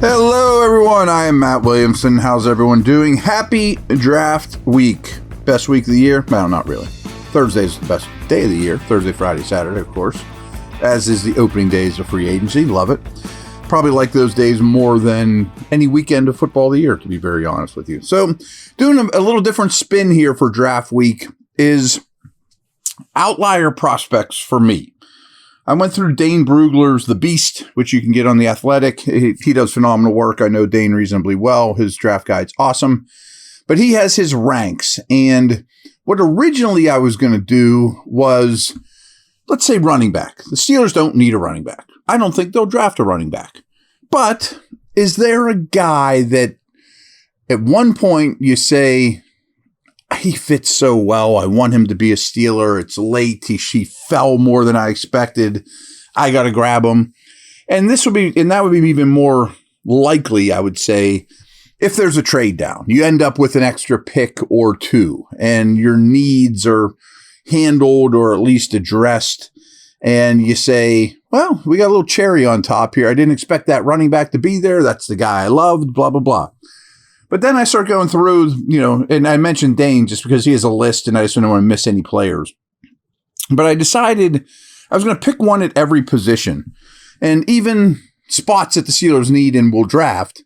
Hello, everyone. I am Matt Williamson. How's everyone doing? Happy draft week. Best week of the year? Well, not really. Thursday's the best day of the year. Thursday, Friday, Saturday, of course. As is the opening days of free agency. Love it. Probably like those days more than any weekend of football of the year, to be very honest with you. So, doing a little different spin here for draft week is outlier prospects for me. I went through Dane Brugler's The Beast, which you can get on The Athletic. He does phenomenal work. I know Dane reasonably well. His draft guide's awesome. But he has his ranks. And what originally I was going to do was, let's say, running back. The Steelers don't need a running back. I don't think they'll draft a running back. But is there a guy that at one point you say, he fits so well, I want him to be a Steeler, it's late, she fell more than I expected, I got to grab him. And that would be even more likely, I would say, if there's a trade down. You end up with an extra pick or two, and your needs are handled or at least addressed, and you say, well, we got a little cherry on top here. I didn't expect that running back to be there. That's the guy I loved, blah, blah, blah. But then I start going through, and I mentioned Dane just because he has a list and I just didn't want to miss any players. But I decided I was going to pick one at every position and even spots that the Steelers need and will draft.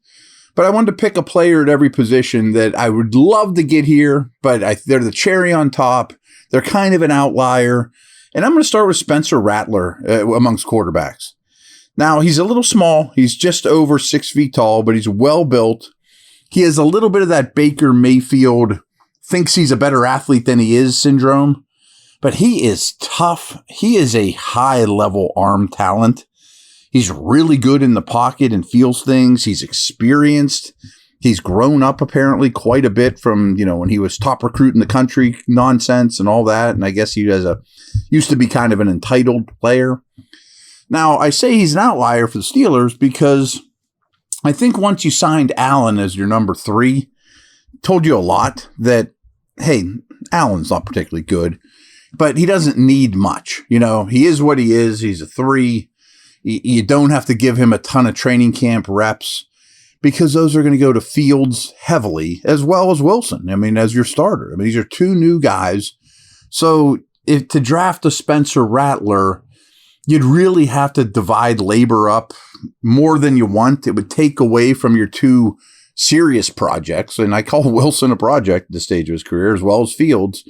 But I wanted to pick a player at every position that I would love to get here, but they're the cherry on top. They're kind of an outlier. And I'm going to start with Spencer Rattler amongst quarterbacks. Now, he's a little small. He's just over 6 feet tall, but he's well built. He has a little bit of that Baker Mayfield thinks he's a better athlete than he is syndrome, but he is tough. He is a high-level arm talent. He's really good in the pocket and feels things. He's experienced. He's grown up apparently quite a bit from, when he was top recruit in the country nonsense and all that. And I guess he used to be kind of an entitled player. Now, I say he's an outlier for the Steelers because I think once you signed Allen as your number 3, told you a lot that, hey, Allen's not particularly good, but he doesn't need much. He is what he is. He's a 3. You don't have to give him a ton of training camp reps because those are going to go to Fields heavily as well as Wilson. As your starter. These are 2 new guys. So if to draft a Spencer Rattler, you'd really have to divide labor up more than you want. It would take away from your 2 serious projects. And I call Wilson a project at this stage of his career as well as Fields.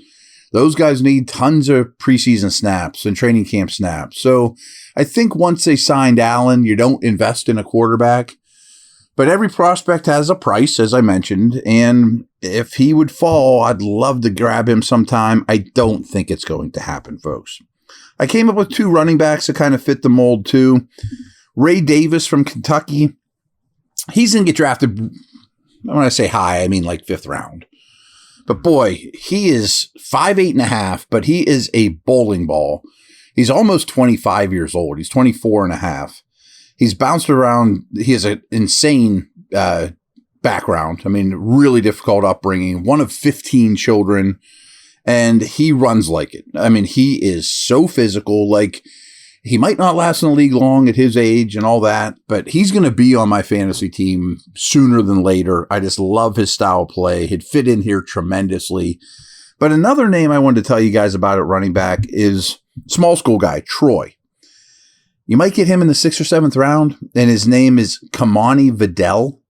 Those guys need tons of preseason snaps and training camp snaps. So I think once they signed Allen, you don't invest in a quarterback. But every prospect has a price, as I mentioned. And if he would fall, I'd love to grab him sometime. I don't think it's going to happen, folks. I came up with 2 running backs that kind of fit the mold too. Ray Davis from Kentucky. He's going to get drafted. When I say high, I mean like 5th round. But boy, he is 5'8.5", but he is a bowling ball. He's almost 25 years old. He's 24 and a half. He's bounced around. He has an insane background. Really difficult upbringing. One of 15 children. And he runs like it. He is so physical. He might not last in the league long at his age and all that, but he's going to be on my fantasy team sooner than later. I just love his style of play. He'd fit in here tremendously. But another name I wanted to tell you guys about at running back is small school guy, Troy. You might get him in the 6th or 7th round, and his name is Kamani Vidal.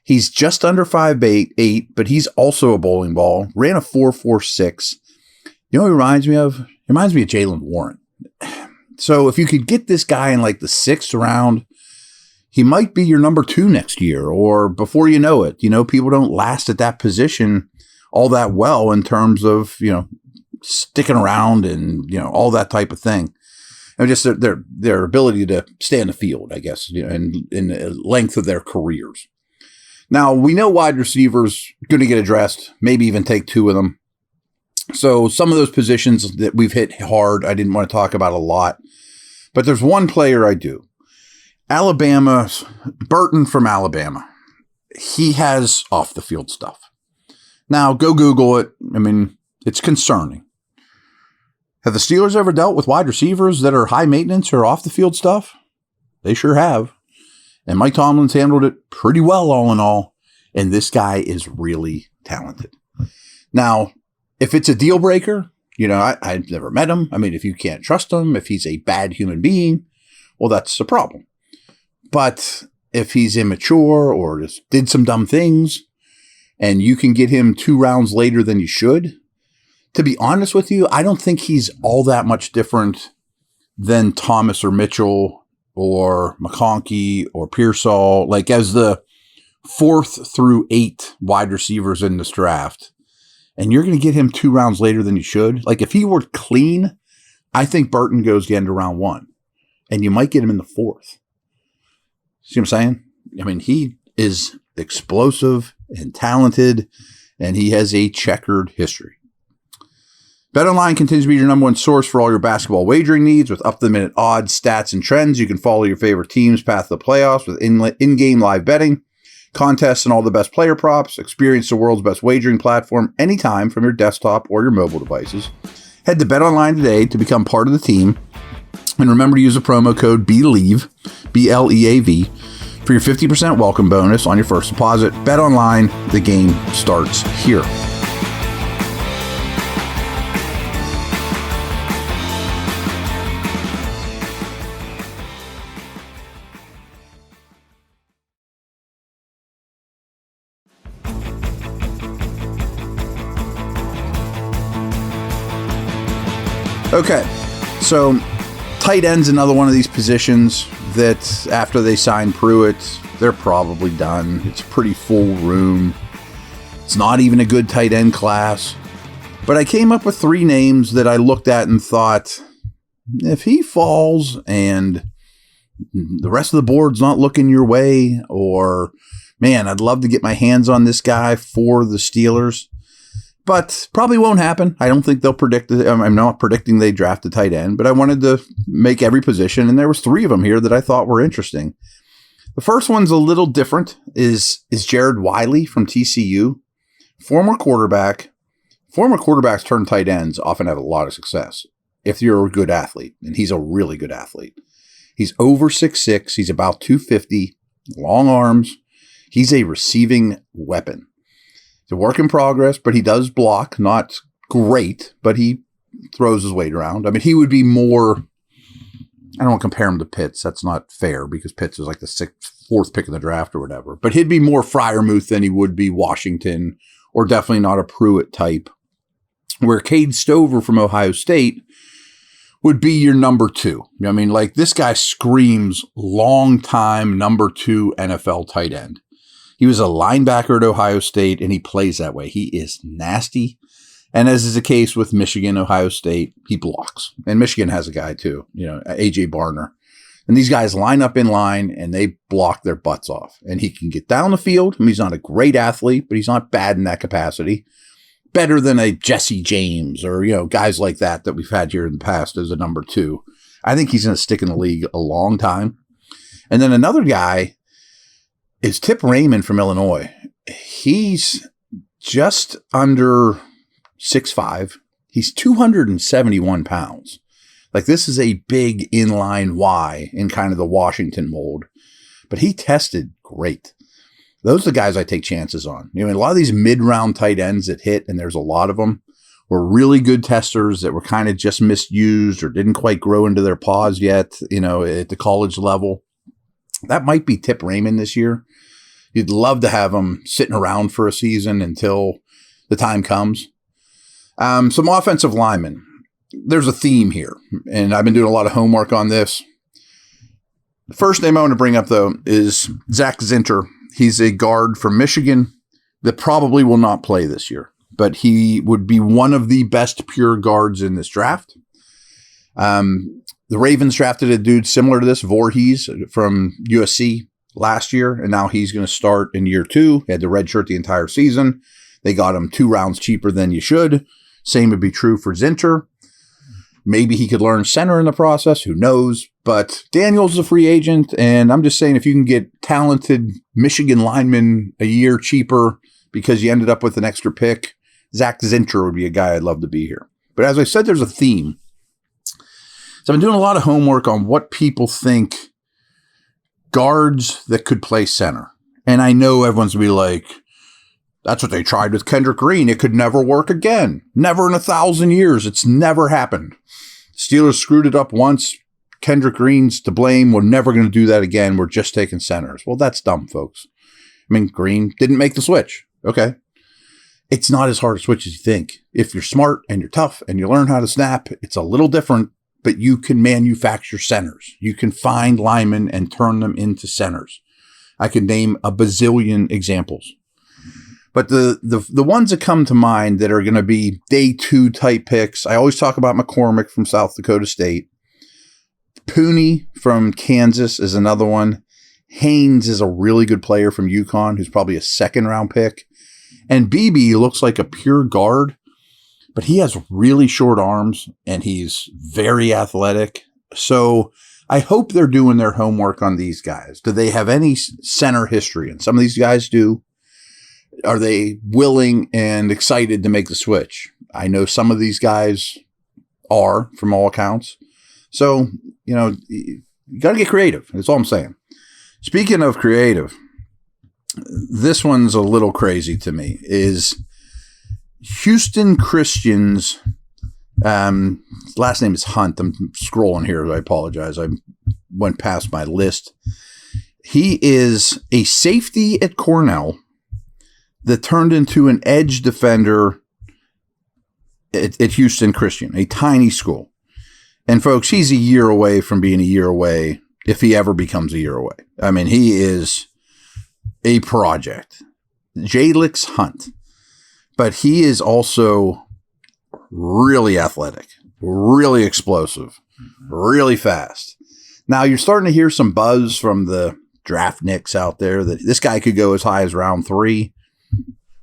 He's just under 5'8", but he's also a bowling ball. Ran a 4.46. You know what he reminds me of? He reminds me of Jaylen Warren. So if you could get this guy in like the 6th round, he might be your number 2 next year, or before you know it. People don't last at that position all that well in terms of, sticking around and, all that type of thing. And just their ability to stay in the field, I guess, and in the length of their careers. Now, we know wide receivers going to get addressed, maybe even take 2 of them. So some of those positions that we've hit hard, I didn't want to talk about a lot. But there's one player I do. Alabama, Burton from Alabama. He has off the field stuff. Now, go Google it. It's concerning. Have the Steelers ever dealt with wide receivers that are high maintenance or off the field stuff? They sure have. And Mike Tomlin's handled it pretty well all in all. And this guy is really talented. Now, if it's a deal breaker, I've never met him. I mean, if you can't trust him, if he's a bad human being, well, that's a problem. But if he's immature or just did some dumb things and you can get him 2 rounds later than you should, to be honest with you, I don't think he's all that much different than Thomas or Mitchell or McConkey or Pearsall. Like as the 4th through 8 wide receivers in this draft, and you're going to get him 2 rounds later than you should. Like if he were clean, I think Burton goes the end of round 1, and you might get him in the 4th. See what I'm saying? I mean, he is explosive and talented, and he has a checkered history. BetOnline continues to be your number one source for all your basketball wagering needs with up-to-the-minute odds, stats, and trends. You can follow your favorite team's path to the playoffs with in-game live betting, contests, and all the best player props. Experience the world's best wagering platform anytime from your desktop or your mobile devices. Head to BetOnline today to become part of the team. And remember to use the promo code BELIEVE, BLEAV, for your 50% welcome bonus on your first deposit. BetOnline, the game starts here. Okay, so tight end's another one of these positions that after they sign Pruitt, they're probably done. It's a pretty full room. It's not even a good tight end class. But I came up with 3 names that I looked at and thought, if he falls and the rest of the board's not looking your way, or, man, I'd love to get my hands on this guy for the Steelers. But probably won't happen. I don't think they'll predict it. I'm not predicting they draft a tight end, but I wanted to make every position, and there was 3 of them here that I thought were interesting. The first one's a little different, is Jared Wiley from TCU. Former quarterback. Former quarterbacks turn tight ends often have a lot of success if you're a good athlete, and he's a really good athlete. He's over 6'6". He's about 250, long arms. He's a receiving weapon. It's a work in progress, but he does block. Not great, but he throws his weight around. I mean, he would be more, I don't want to compare him to Pitts. That's not fair because Pitts is like the 4th pick in the draft or whatever. But he'd be more Freiermuth than he would be Washington, or definitely not a Pruitt type. Where Cade Stover from Ohio State would be your number 2. I mean, like this guy screams long-time number 2 NFL tight end. He was a linebacker at Ohio State, and he plays that way. He is nasty. And as is the case with Michigan, Ohio State, he blocks. And Michigan has a guy too, A.J. Barner. And these guys line up in line, and they block their butts off. And he can get down the field. I mean, he's not a great athlete, but he's not bad in that capacity. Better than a Jesse James or, guys like that we've had here in the past as a number 2. I think he's going to stick in the league a long time. And then another guy is Tip Raymond from Illinois. He's just under 6'5". He's 271 pounds. Like this is a big inline Y in kind of the Washington mold, but he tested great. Those are the guys I take chances on. A lot of these mid-round tight ends that hit, and there's a lot of them, were really good testers that were kind of just misused or didn't quite grow into their paws yet, at the college level. That might be Tip Raymond this year. You'd love to have him sitting around for a season until the time comes. Some offensive linemen. There's a theme here, and I've been doing a lot of homework on this. The first name I want to bring up, though, is Zach Zinter. He's a guard from Michigan that probably will not play this year, but he would be one of the best pure guards in this draft. The Ravens drafted a dude similar to this, Voorhees from USC last year, and now he's going to start in year 2. He had to redshirt the entire season. They got him 2 rounds cheaper than you should. Same would be true for Zinter. Maybe he could learn center in the process. Who knows? But Daniels is a free agent, and I'm just saying if you can get talented Michigan linemen a year cheaper because you ended up with an extra pick, Zach Zinter would be a guy I'd love to be here. But as I said, there's a theme. So I've been doing a lot of homework on what people think guards that could play center. And I know everyone's going to be like, that's what they tried with Kendrick Green. It could never work again. Never in 1,000 years. It's never happened. Steelers screwed it up once. Kendrick Green's to blame. We're never going to do that again. We're just taking centers. Well, that's dumb, folks. I mean, Green didn't make the switch. Okay. It's not as hard a switch as you think. If you're smart and you're tough and you learn how to snap, it's a little different, but you can manufacture centers. You can find linemen and turn them into centers. I could name a bazillion examples. But the ones that come to mind that are going to be day 2 type picks, I always talk about McCormick from South Dakota State. Pooney from Kansas is another one. Haynes is a really good player from UConn who's probably a 2nd-round pick. And Beebe looks like a pure guard, but he has really short arms and he's very athletic. So I hope they're doing their homework on these guys. Do they have any center history? And some of these guys do. Are they willing and excited to make the switch? I know some of these guys are, from all accounts. So, you got to get creative. That's all I'm saying. Speaking of creative, this one's a little crazy to me, is Houston Christian's last name is Hunt. I'm scrolling here. I apologize. I went past my list. He is a safety at Cornell that turned into an edge defender at Houston Christian, a tiny school. And folks, he's a year away from being a year away if he ever becomes a year away. I mean, he is a project. Jalix Hunt. But he is also really athletic, really explosive, really fast. Now, you're starting to hear some buzz from the draft nicks out there that this guy could go as high as round 3.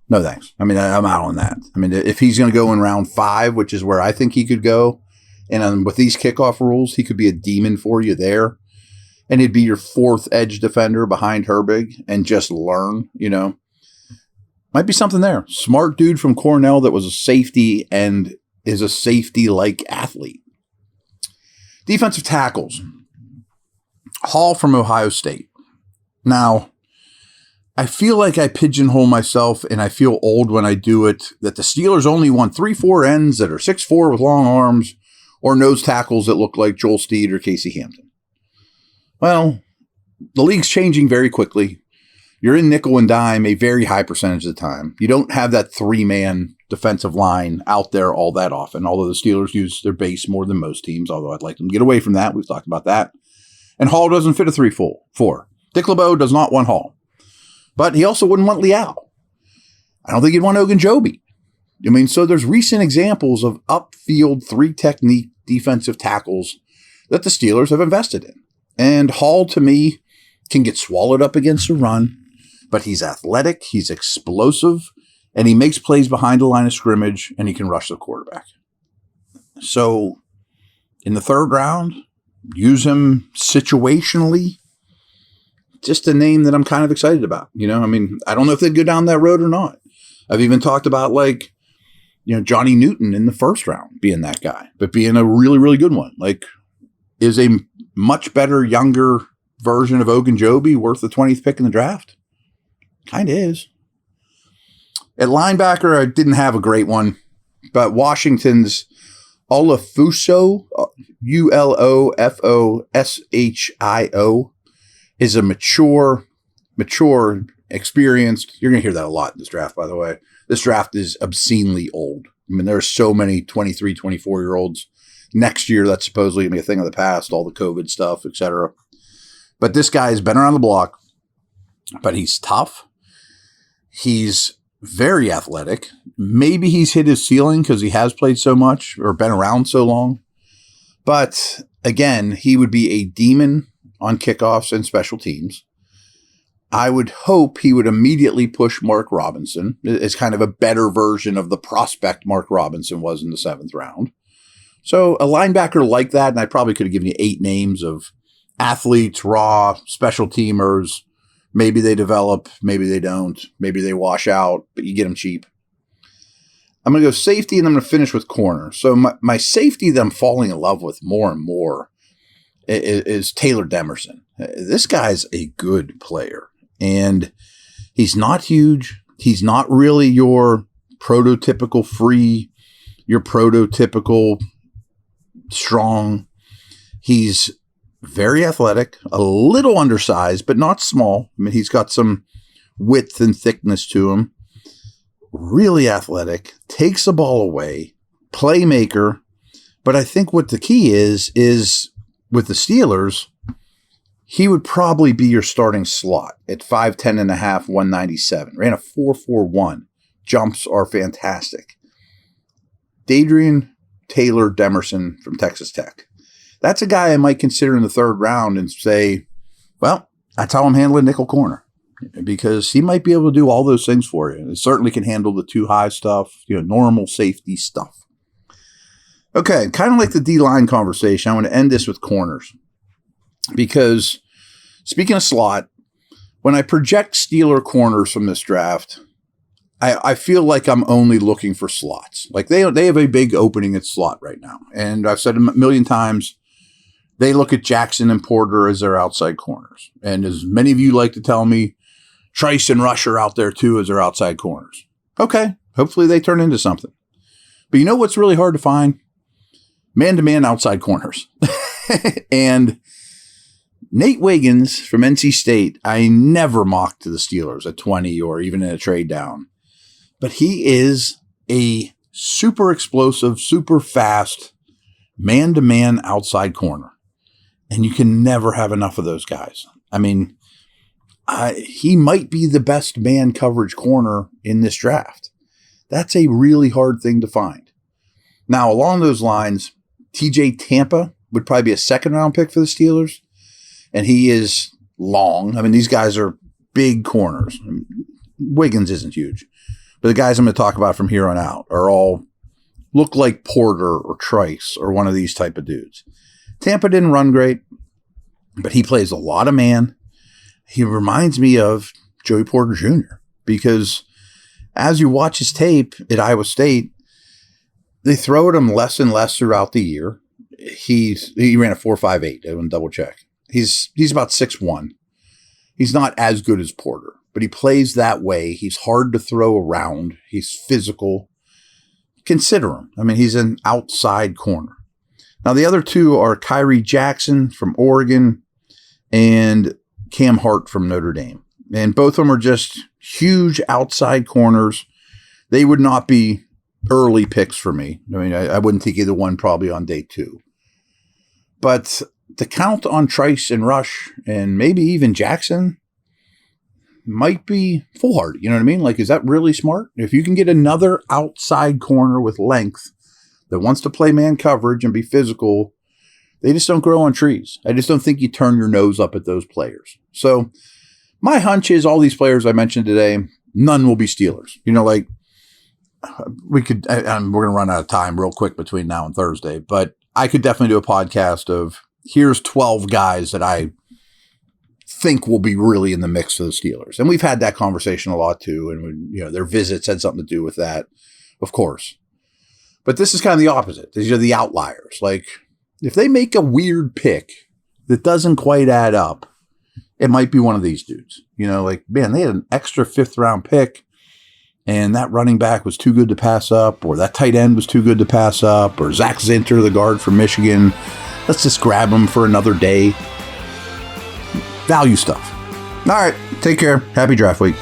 No thanks. I mean, I'm out on that. I mean, if he's going to go in round 5, which is where I think he could go, and with these kickoff rules, he could be a demon for you there. And he'd be your 4th edge defender behind Herbig and just learn, Might be something there. Smart dude from Cornell that was a safety and is a safety-like athlete. Defensive tackles. Hall from Ohio State. Now, I feel like I pigeonhole myself and I feel old when I do it, that the Steelers only want 3-4 ends that are 6'4" with long arms or nose tackles that look like Joel Steed or Casey Hampton. Well, the league's changing very quickly. You're in nickel and dime a very high percentage of the time. You don't have that 3-man defensive line out there all that often, although the Steelers use their base more than most teams, although I'd like them to get away from that. We've talked about that. And Hall doesn't fit a 3-4. Dick LeBeau does not want Hall. But he also wouldn't want Liao. I don't think he'd want Ogunjobi. I mean, so there's recent examples of upfield 3-technique defensive tackles that the Steelers have invested in. And Hall, to me, can get swallowed up against a run, but he's athletic, he's explosive, and he makes plays behind the line of scrimmage, and he can rush the quarterback. So, in the 3rd round, use him situationally. Just a name that I'm kind of excited about. I mean, I don't know if they'd go down that road or not. I've even talked about Johnny Newton in the 1st round being that guy, but being a really, really good one. Is a much better, younger version of Ogunjobi worth the 20th pick in the draft? Kind of is. At linebacker, I didn't have a great one, but Washington's Olafusho, Ulofosio, is a mature, experienced. You're going to hear that a lot in this draft, by the way. This draft is obscenely old. I mean, there are so many 23, 24-year-olds. Next year, that's supposedly going to be a thing of the past, all the COVID stuff, etc. But this guy has been around the block, but he's tough. He's very athletic. Maybe he's hit his ceiling because he has played so much or been around so long. But again, he would be a demon on kickoffs and special teams. I would hope he would immediately push Mark Robinson as kind of a better version of the prospect Mark Robinson was in the 7th round. So a linebacker like that, and I probably could have given you 8 names of athletes, raw, special teamers. Maybe they develop, maybe they don't. Maybe they wash out, but you get them cheap. I'm going to go safety, and I'm going to finish with corner. So my safety that I'm falling in love with more and more is Taylor Demerson. This guy's a good player, and he's not huge. He's not really your prototypical free, your prototypical strong. He's very athletic, a little undersized, but not small. I mean, he's got some width and thickness to him. Really athletic, takes the ball away, playmaker. But I think what the key is with the Steelers, he would probably be your starting slot at 5'10 and a half, 197. Ran a 4.41. Jumps are fantastic. Dadrian Taylor Demerson from Texas Tech. That's a guy I might consider in the third round and say, well, that's how I'm handling nickel corner, because he might be able to do all those things for you. It certainly can handle the too high stuff, normal safety stuff. Okay, kind of like the D-line conversation, I want to end this with corners, because speaking of slot, when I project Steeler corners from this draft, I feel like I'm only looking for slots. Like they have a big opening at slot right now. And I've said a million times, they look at Jackson and Porter as their outside corners. And as many of you like to tell me, Trice and Rush are out there too as their outside corners. Okay, hopefully they turn into something. But you know what's really hard to find? Man-to-man outside corners. And Nate Wiggins from NC State, I never mocked to the Steelers at 20 or even in a trade down. But he is a super explosive, super fast, man-to-man outside corner. And you can never have enough of those guys. I mean, he might be the best man coverage corner in this draft. That's a really hard thing to find. Now, along those lines, TJ Tampa would probably be a second-round pick for the Steelers. And he is long. I mean, these guys are big corners. Wiggins isn't huge. But the guys I'm going to talk about from here on out are all look like Porter or Trice or one of these type of dudes. Tampa didn't run great, but he plays a lot of man. He reminds me of Joey Porter Jr. because as you watch his tape at Iowa State, they throw at him less and less throughout the year. He ran a 4.58. I want to double check. He's about 6'1". He's not as good as Porter, but he plays that way. He's hard to throw around. He's physical. Consider him. I mean, he's an outside corner. Now, the other two are Kyrie Jackson from Oregon and Cam Hart from Notre Dame. And both of them are just huge outside corners. They would not be early picks for me. I mean, I wouldn't take either one probably on day 2. But to count on Trice and Rush and maybe even Jackson might be foolhardy. You know what I mean? Like, is that really smart? If you can get another outside corner with length that wants to play man coverage and be physical, they just don't grow on trees. I just don't think you turn your nose up at those players. So my hunch is all these players I mentioned today, none will be Steelers. Like we could, we're going to run out of time real quick between now and Thursday, but I could definitely do a podcast of here's 12 guys that I think will be really in the mix for the Steelers. And we've had that conversation a lot too. And their visits had something to do with that, of course. But this is kind of the opposite. These are the outliers. Like if they make a weird pick that doesn't quite add up, it might be one of these dudes. Like, man, they had an extra 5th round pick and that running back was too good to pass up, or that tight end was too good to pass up, or Zach Zinter, the guard from Michigan. Let's just grab him for another day. Value stuff. All right. Take care. Happy draft week.